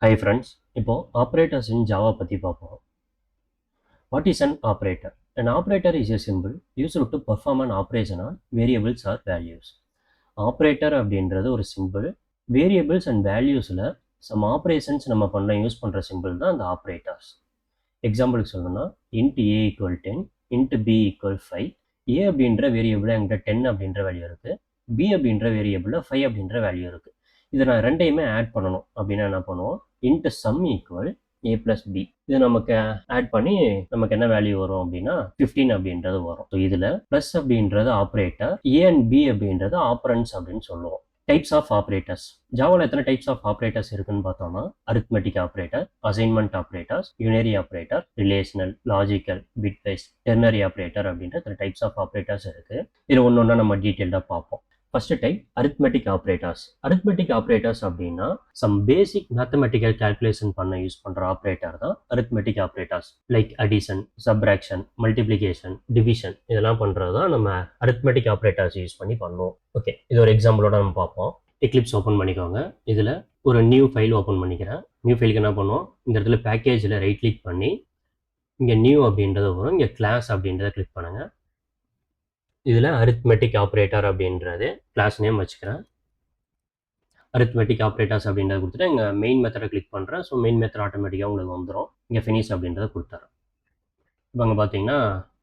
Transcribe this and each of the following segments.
Hi friends, இப்போ operators in Java பத்தி பார்ப்போம். What is an operator? An operator is a symbol used to perform an operation on variables or values. Operator அப்படின்றது ஒரு symbol. Variables and valuesல some operations நம்ம பண்ண use பண்ணுற symbol தான் அந்த operators. எக்ஸாம்பிளுக்கு சொல்லணும்னா int a equal 10, int b equal 5. a அப்படின்ற வேரியபிள் என்கிட்ட 10 அப்படின்ற வேல்யூ இருக்குது, b அப்படின்ற வேரியபிளில் 5 அப்படின்ற வேல்யூ இருக்குது. இதை நான் ரெண்டையுமே ஆட் பண்ணணும் அப்படின்னா என்ன பண்ணுவோம், int sum equal a plus b. இது நமக்கு ஆட் பண்ணி நமக்கு என்ன வேல்யூ வரும் அப்படின்னா 15 அப்படின்றது வரும். ஸோ இதில் ப்ளஸ் அப்படின்றது ஆப்ரேட்டர், a and b அப்படின்றது ஆப்பரன்ஸ் அப்படின்னு சொல்லுவோம். Types of operators. ஜாவாவில் எத்தனை டைப்ஸ் ஆஃப் ஆப்ரேட்டர்ஸ் இருக்குன்னு பார்த்தோம்னா arithmetic operator, assignment operators, unary operator, relational, logical, bitwise, ternary operator அப்படின்ற இத்தனை டைப்ஸ் ஆஃப் ஆப்ரேட்டர்ஸ் இருக்குது. இது ஒன்று ஒன்றா நம்ம டீட்டெயில்டாக பார்ப்போம். First type arithmetic operators. Arithmetic operators அப்படின்னா சம் பேசிக் மேத்தமெட்டிக்கல் கால்குலேஷன் பண்ண யூஸ் பண்ணுற ஆப்ரேட்டர் தான் arithmetic operators. Like addition, subtraction, multiplication, division இதெல்லாம் பண்ணுறது தான் நம்ம அரித்மெட்டிக் ஆப்ரேட்டர்ஸ் யூஸ் பண்ணி பண்ணுவோம். ஓகே, இது ஒரு எக்ஸாம்பிளோட நம்ம பார்ப்போம். எக்லிப்ஸ் ஓப்பன் பண்ணிக்கோங்க. இதில் ஒரு நியூ ஃபைல் ஓப்பன் பண்ணிக்கிறேன். நியூ ஃபைலுக்கு என்ன பண்ணுவோம், இந்த இடத்துல பேக்கேஜில் ரைட் கிளிக் பண்ணி இங்கே நியூ அப்படின்றது வரும், இங்கே கிளாஸ் அப்படின்றத கிளிக் பண்ணுங்கள். இதில் அரித்மெட்டிக் ஆப்ரேட்டர் அப்படின்றது கிளாஸ் நேம் வச்சுக்கிறேன். அரித்மெட்டிக் ஆப்ரேட்டர்ஸ் அப்படின்றத கொடுத்துட்டு இங்கே மெயின் மெத்தடை கிளிக் பண்ணுறேன். ஸோ மெயின் மெத்தட் ஆட்டோமேட்டிக்காக உங்களுக்கு வந்துடும். இங்கே ஃபினிஷ் அப்படின்றத கொடுத்துறேன். இப்போ அங்கே பார்த்தீங்கன்னா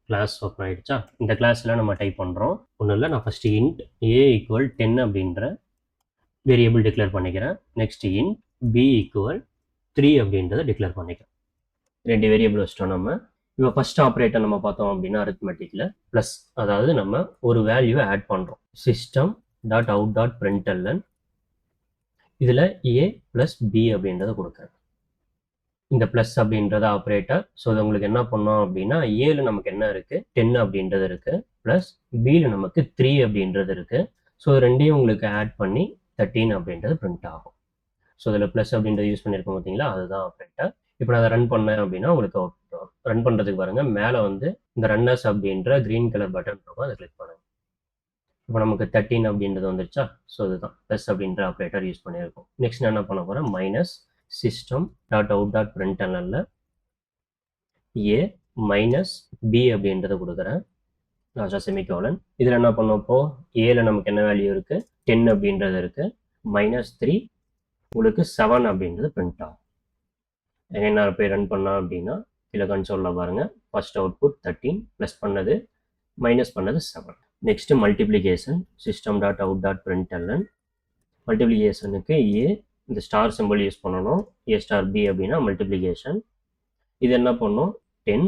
கிளாஸ் ஓப்பன் ஆகிடுச்சா. இந்த கிளாஸில் நம்ம டைப் பண்ணுறோம். ஒன்றும் இல்லை, நான் ஃபஸ்ட்டு இன்ட் a ஈக்குவல் 10 அப்படின்ற வேரியபிள் டிக்ளேர் பண்ணிக்கிறேன். நெக்ஸ்ட் இன்ட் b ஈக்குவல் 3 அப்படின்றத டிக்ளேர் பண்ணிக்கிறேன். ரெண்டு வேரியபிள் வச்சிட்டோம் நம்ம. இப்போ ஃபர்ஸ்ட் ஆப்ரேட்டர் நம்ம பார்த்தோம் அப்படின்னா அரித்மெட்டிக்கில் ப்ளஸ், அதாவது நம்ம ஒரு வேல்யூவை ஆட் பண்ணுறோம். System dot out dot println இதில் a ப்ளஸ் b அப்படின்றத கொடுக்குறேன். இந்த ப்ளஸ் அப்படின்றத ஆப்ரேட்டர். ஸோ அது உங்களுக்கு என்ன பண்ணோம் அப்படின்னா ஏல நமக்கு என்ன இருக்குது, 10 அப்படின்றது இருக்குது, ப்ளஸ் பியில் நமக்கு 3 அப்படின்றது இருக்குது. ஸோ ரெண்டையும் உங்களுக்கு ஆட் பண்ணி 13 அப்படின்றது பிரிண்ட் ஆகும். ஸோ இதில் ப்ளஸ் அப்படின்றத யூஸ் பண்ணியிருக்கோம் பார்த்தீங்களா, அதுதான் ஆப்ரேட்டர். இப்போ நான் அதை ரன் பண்ணேன் அப்படின்னா உங்களுக்கு ரன் பண்ணுறதுக்கு பாருங்க, மேலே வந்து இந்த ரன்னர்ஸ் அப்படின்ற க்ரீன் கலர் பட்டன் இருக்கும், அதை கிளிக் பண்ணுங்க. இப்போ நமக்கு 13 அப்படின்றது வந்துருச்சா. ஸோ இதுதான் ப்ளஸ் அப்படின்ற ஆப்ரேட்டர் யூஸ் பண்ணியிருக்கோம். நெக்ஸ்ட் நான் என்ன பண்ண போகிறேன், minus system dot out dot பிரிண்டெல்என்ல a மைனஸ் b அப்படின்றத கொடுக்குறேன், லாஸ்ட்டாக செமிகோலன். இதில் என்ன பண்ணப்போ ஏல நமக்கு என்ன வேல்யூ இருக்குது, 10 அப்படின்றது இருக்குது, மைனஸ் 3 உங்களுக்கு 7 அப்படின்றது பிரிண்ட் ஆகும். என்ன போய் ரன் பண்ணால் அப்படின்னா இதில் கன்சோலில் பாருங்கள், ஃபர்ஸ்ட் அவுட்புட் 13, ப்ளஸ் பண்ணது மைனஸ் பண்ணது 7. Next multiplication, system dot out dot println. மல்டிப்ளிகேஷனுக்கு ஏ இந்த ஸ்டார் சிம்பிள் யூஸ் பண்ணணும், ஏ ஸ்டார் பி அப்படின்னா மல்டிப்ளிகேஷன். இது என்ன பண்ணும், 10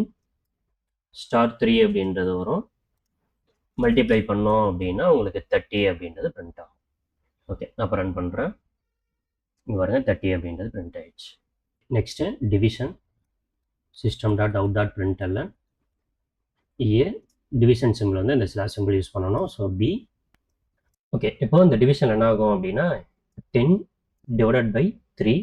ஸ்டார் 3 அப்படின்றது வரும், மல்டிப்ளை பண்ணோம் அப்படின்னா உங்களுக்கு 30 அப்படின்றது பிரிண்ட் ஆகும். ஓகே, நான் இப்போ ரன் பண்ணுறேன். இங்கே பாருங்கள் 30 அப்படின்றது பிரிண்ட் ஆயிடுச்சு. Next division, system dot out dot println a division symbol வந்து இந்த ஸ்லாஷ் சிம்பிள் யூஸ் பண்ணணும், ஸோ பி. ஓகே, இப்போ இந்த டிவிஷன் என்ன ஆகும் அப்படின்னா 10 டிவைடட் பை 3,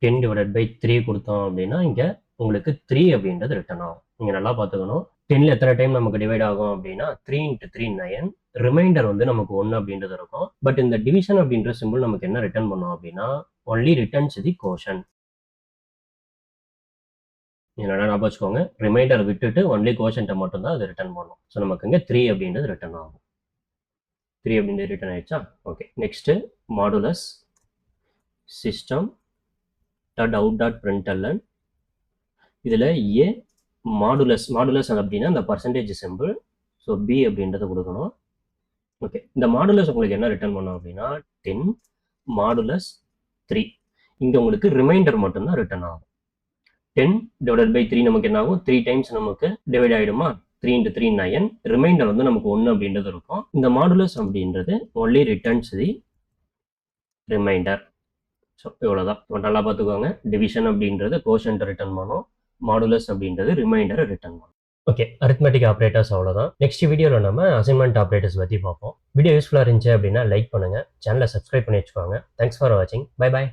10 டிவைடட் பை 3 கொடுத்தோம் அப்படின்னா இங்கே உங்களுக்கு 3 அப்படின்றது ரிட்டர்ன் ஆகும். நீங்கள் நல்லா பார்த்துக்கணும், 10ல் எத்தனை டைம் நமக்கு டிவைட் ஆகும் அப்படின்னா 3 × 3 9, ரிமைண்டர் வந்து நமக்கு 1 அப்படின்றது இருக்கும். பட் இந்த டிவிஷன் அப்படின்ற சிம்பிள் நமக்கு என்ன ரிட்டர்ன் பண்ணும் அப்படின்னா ஒன்லி ரிட்டர்ன்ஸ் தி கோஷன். என்னடா ஞாபகம் வச்சுக்கோங்க, ரிமைண்டர் விட்டுட்டு ஒன்லி கோஷன்ட்டை மட்டும்தான் அது ரிட்டர்ன் பண்ணும். ஸோ நமக்கு இங்கே 3 அப்படின்றது ரிட்டர்ன் ஆகும். 3 அப்படின்றது ரிட்டர்ன் ஆயிடுச்சா. Okay, next modulus, system dot out dot println இதில் ஏ மாடுலஸ், மாடுலஸ் அப்படின்னா இந்த பர்சன்டேஜ் சிம்பிள், ஸோ பி அப்படின்றத கொடுக்கணும். ஓகே, இந்த மாடுலஸ் உங்களுக்கு என்ன ரிட்டர்ன் பண்ணும் அப்படின்னா 10 மாடுலஸ் 3. இங்கே உங்களுக்கு ரிமைண்டர் மட்டும்தான் ரிட்டர்ன் ஆகும். 10 டிவைடட் பை 3 நமக்கு என்ன ஆகும், 3 டைம்ஸ் நமக்கு டிவைட் ஆகிடுமா, 3 × 3 9, ரிமைண்டர் வந்து நமக்கு 1 அப்படின்றது இருக்கும். இந்த மாடுலஸ் அப்படின்றது ஒன்லி ரிட்டர்ன்ஸ் தி ரிமைண்டர். ஸோ இவ்வளோதான். நல்லா பார்த்துக்கோங்க, டிவிஷன் அப்படின்றது கோஷன்ட்டை ரிட்டர்ன் பண்ணும், மாடுலஸ் அப்படின்றது ரிமைண்டரை ரிட்டர்ன் பண்ணும். ஓகே, அரித்மெட்டிக் ஆப்ரேட்டர்ஸ் அவ்வளோதான். நெக்ஸ்ட் வீடியோவில் நம்ம அசைன்மெண்ட் ஆப்ரேட்டர்ஸ் பற்றி பார்ப்போம். வீடியோ யூஸ்ஃபுல்லாக இருந்துச்சு அப்படின்னா லைக் பண்ணுங்கள், சேனலை சப்ஸ்கிரைப் பண்ணி வச்சுக்கோங்க. தேங்க்ஸ் ஃபார் வாட்சிங். Bye bye.